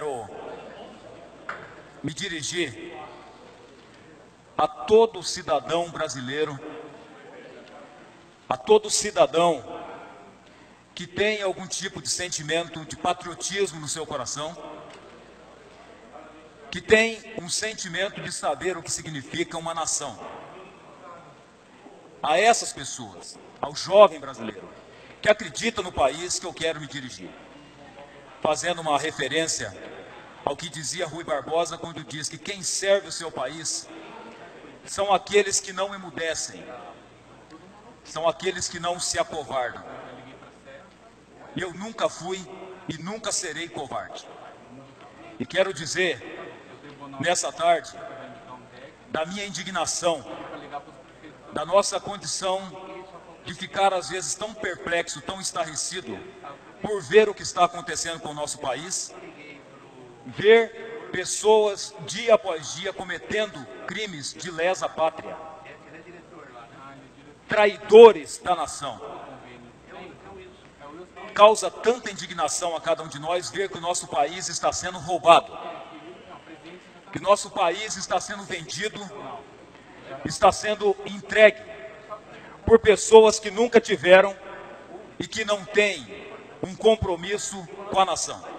quero me dirigir a todo cidadão brasileiro, a todo cidadão que tem algum tipo de sentimento de patriotismo no seu coração, que tem um sentimento de saber o que significa uma nação. A essas pessoas, ao jovem brasileiro, que acredita no país que eu quero me dirigir, fazendo uma referência ao que dizia Rui Barbosa quando diz que quem serve o seu país são aqueles que não emudecem, são aqueles que não se acovardam. Eu nunca fui e nunca serei covarde. E quero dizer, nessa tarde, da minha indignação, da nossa condição de ficar às vezes tão perplexo, tão estarrecido, por ver o que está acontecendo com o nosso país, ver pessoas dia após dia cometendo crimes de lesa pátria, traidores da nação. Causa tanta indignação a cada um de nós ver que o nosso país está sendo roubado, que o nosso país está sendo vendido, está sendo entregue por pessoas que nunca tiveram e que não têm um compromisso com a nação.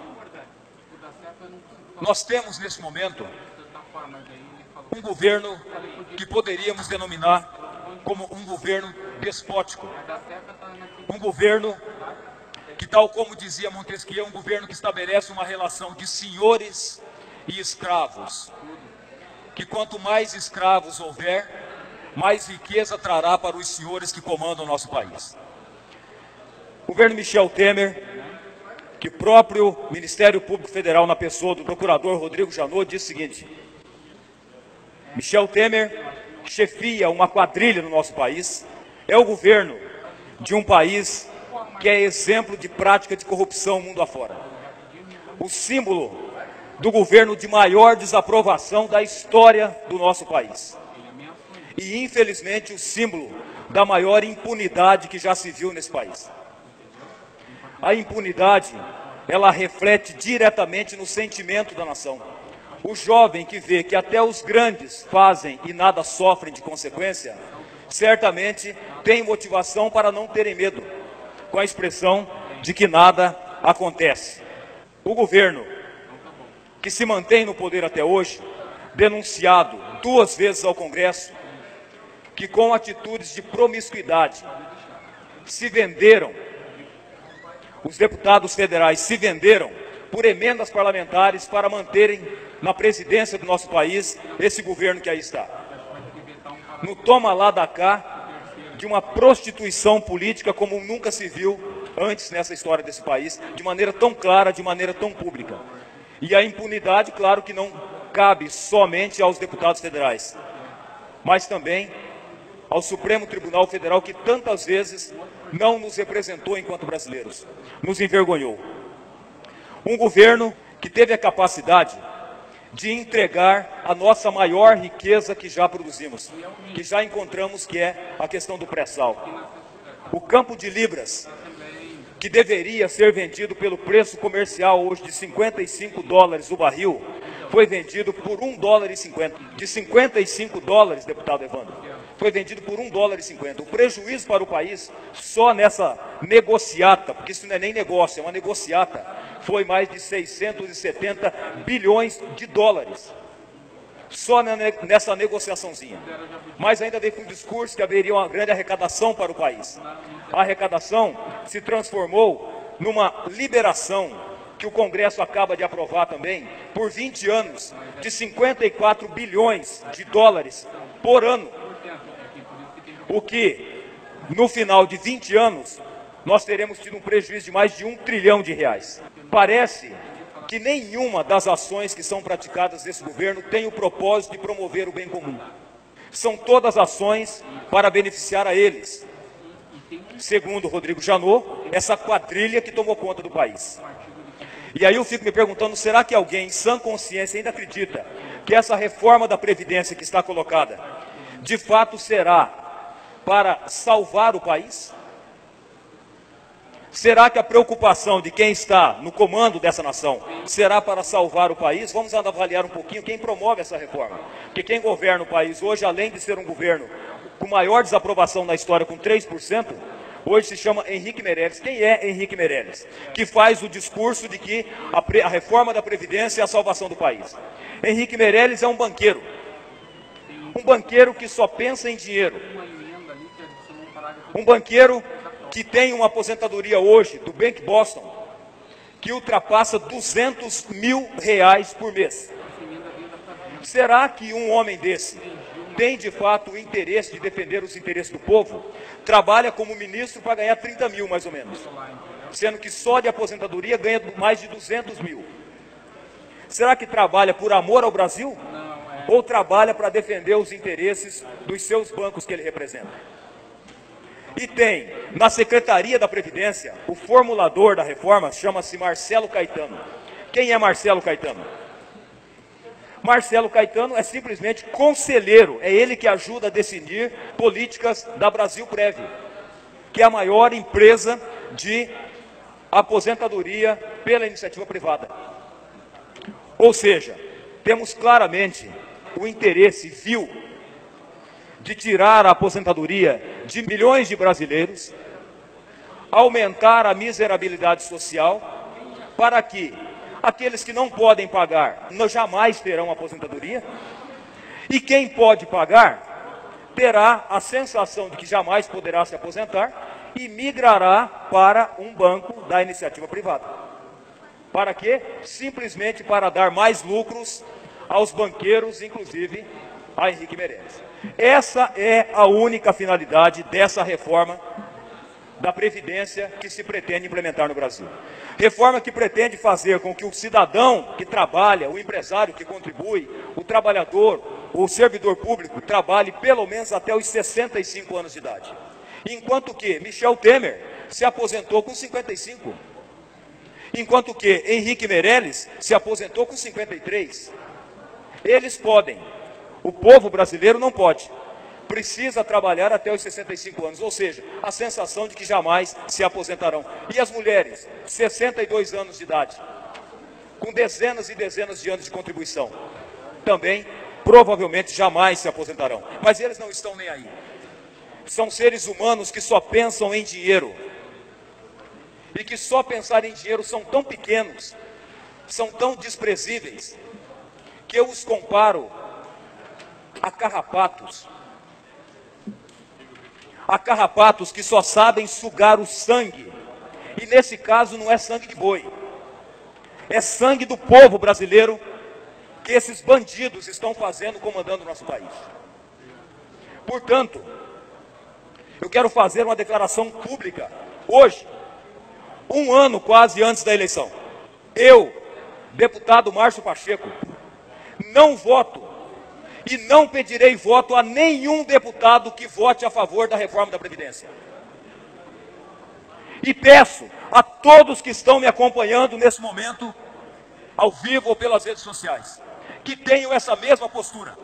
Nós temos nesse momento um governo que poderíamos denominar como um governo despótico, um governo que, tal como dizia Montesquieu, é um governo que estabelece uma relação de senhores e escravos, que quanto mais escravos houver, mais riqueza trará para os senhores que comandam o nosso país. O governo Michel Temer, que o próprio Ministério Público Federal, na pessoa do procurador Rodrigo Janot, diz o seguinte: Michel Temer chefia uma quadrilha no nosso país, é o governo de um país que é exemplo de prática de corrupção mundo afora. O símbolo do governo de maior desaprovação da história do nosso país. E, infelizmente, o símbolo da maior impunidade que já se viu nesse país. A impunidade, ela reflete diretamente no sentimento da nação. O jovem que vê que até os grandes fazem e nada sofrem de consequência, certamente tem motivação para não terem medo, com a expressão de que nada acontece. O governo que se mantém no poder até hoje, denunciado 2 vezes ao Congresso, que com atitudes de promiscuidade se venderam, os deputados federais se venderam por emendas parlamentares para manterem na presidência do nosso país esse governo que aí está. No toma lá da cá de uma prostituição política como nunca se viu antes nessa história desse país, de maneira tão clara, de maneira tão pública. E a impunidade, claro que não cabe somente aos deputados federais, mas também ao Supremo Tribunal Federal, que tantas vezes não nos representou enquanto brasileiros, nos envergonhou. Um governo que teve a capacidade de entregar a nossa maior riqueza que já produzimos, que já encontramos, que é a questão do pré-sal. O campo de libras, que deveria ser vendido pelo preço comercial hoje de $55 o barril, foi vendido por $1,50. De $55, deputado Evandro, foi vendido por $1,50. O prejuízo para o país, só nessa negociata, porque isso não é nem negócio, é uma negociata, foi mais de 670 bilhões de dólares. Só nessa negociaçãozinha. Mas ainda veio com um discurso que haveria uma grande arrecadação para o país. A arrecadação se transformou numa liberação, que o Congresso acaba de aprovar também, por 20 anos, de 54 bilhões de dólares por ano. O que, no final de 20 anos, nós teremos tido um prejuízo de mais de R$1 trilhão. Parece que nenhuma das ações que são praticadas nesse governo tem o propósito de promover o bem comum. São todas ações para beneficiar a eles. Segundo Rodrigo Janot, essa quadrilha que tomou conta do país. E aí eu fico me perguntando, será que alguém em sã consciência ainda acredita que essa reforma da Previdência que está colocada, de fato será para salvar o país? Será que a preocupação de quem está no comando dessa nação será para salvar o país? Vamos avaliar um pouquinho quem promove essa reforma. Porque quem governa o país hoje, além de ser um governo com maior desaprovação na história, com 3%, hoje se chama Henrique Meirelles. Quem é Henrique Meirelles? Que faz o discurso de que a reforma da Previdência é a salvação do país. Henrique Meirelles é um banqueiro. Um banqueiro que só pensa em dinheiro. Um banqueiro que tem uma aposentadoria hoje do Bank Boston que ultrapassa R$200 mil por mês. Será que um homem desse tem de fato o interesse de defender os interesses do povo? Trabalha como ministro para ganhar 30 mil mais ou menos, sendo que só de aposentadoria ganha mais de 200 mil. Será que trabalha por amor ao Brasil? Ou trabalha para defender os interesses dos seus bancos que ele representa? E tem, na Secretaria da Previdência, o formulador da reforma chama-se Marcelo Caetano. Quem é Marcelo Caetano? Marcelo Caetano é simplesmente conselheiro, é ele que ajuda a decidir políticas da Brasilprev, que é a maior empresa de aposentadoria pela iniciativa privada. Ou seja, temos claramente o interesse vil de tirar a aposentadoria de milhões de brasileiros, aumentar a miserabilidade social, para que aqueles que não podem pagar jamais terão aposentadoria, e quem pode pagar terá a sensação de que jamais poderá se aposentar e migrará para um banco da iniciativa privada. Para quê? Simplesmente para dar mais lucros aos banqueiros, inclusive a Henrique Meirelles. Essa é a única finalidade dessa reforma da Previdência que se pretende implementar no Brasil. Reforma que pretende fazer com que o cidadão que trabalha, o empresário que contribui, o trabalhador, o servidor público, trabalhe pelo menos até os 65 anos de idade. Enquanto que Michel Temer se aposentou com 55. Enquanto que Henrique Meirelles se aposentou com 53. Eles podem. O povo brasileiro não pode. Precisa trabalhar até os 65 anos, ou seja, a sensação de que jamais se aposentarão. E as mulheres, 62 anos de idade, com dezenas e dezenas de anos de contribuição, também provavelmente jamais se aposentarão. Mas eles não estão nem aí. São seres humanos que só pensam em dinheiro. E que só pensar em dinheiro são tão pequenos, são tão desprezíveis, que eu os comparo a carrapatos. A carrapatos que só sabem sugar o sangue. E nesse caso não é sangue de boi. É sangue do povo brasileiro que esses bandidos estão fazendo, comandando o nosso país. Portanto, eu quero fazer uma declaração pública hoje, um ano quase antes da eleição. Eu, deputado Márcio Pacheco, não voto e não pedirei voto a nenhum deputado que vote a favor da reforma da Previdência. E peço a todos que estão me acompanhando nesse momento, ao vivo ou pelas redes sociais, que tenham essa mesma postura,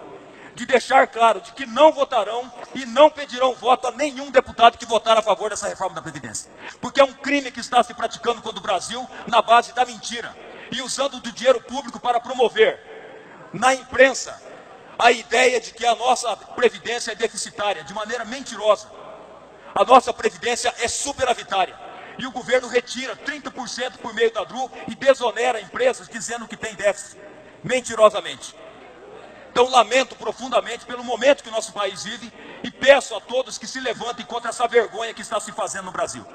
de deixar claro de que não votarão e não pedirão voto a nenhum deputado que votar a favor dessa reforma da Previdência. Porque é um crime que está se praticando contra o Brasil na base da mentira e usando do dinheiro público para promover na imprensa a ideia de que a nossa Previdência é deficitária, de maneira mentirosa. A nossa Previdência é superavitária. E o governo retira 30% por meio da DRU e desonera empresas dizendo que tem déficit, mentirosamente. Então lamento profundamente pelo momento que o nosso país vive e peço a todos que se levantem contra essa vergonha que está se fazendo no Brasil.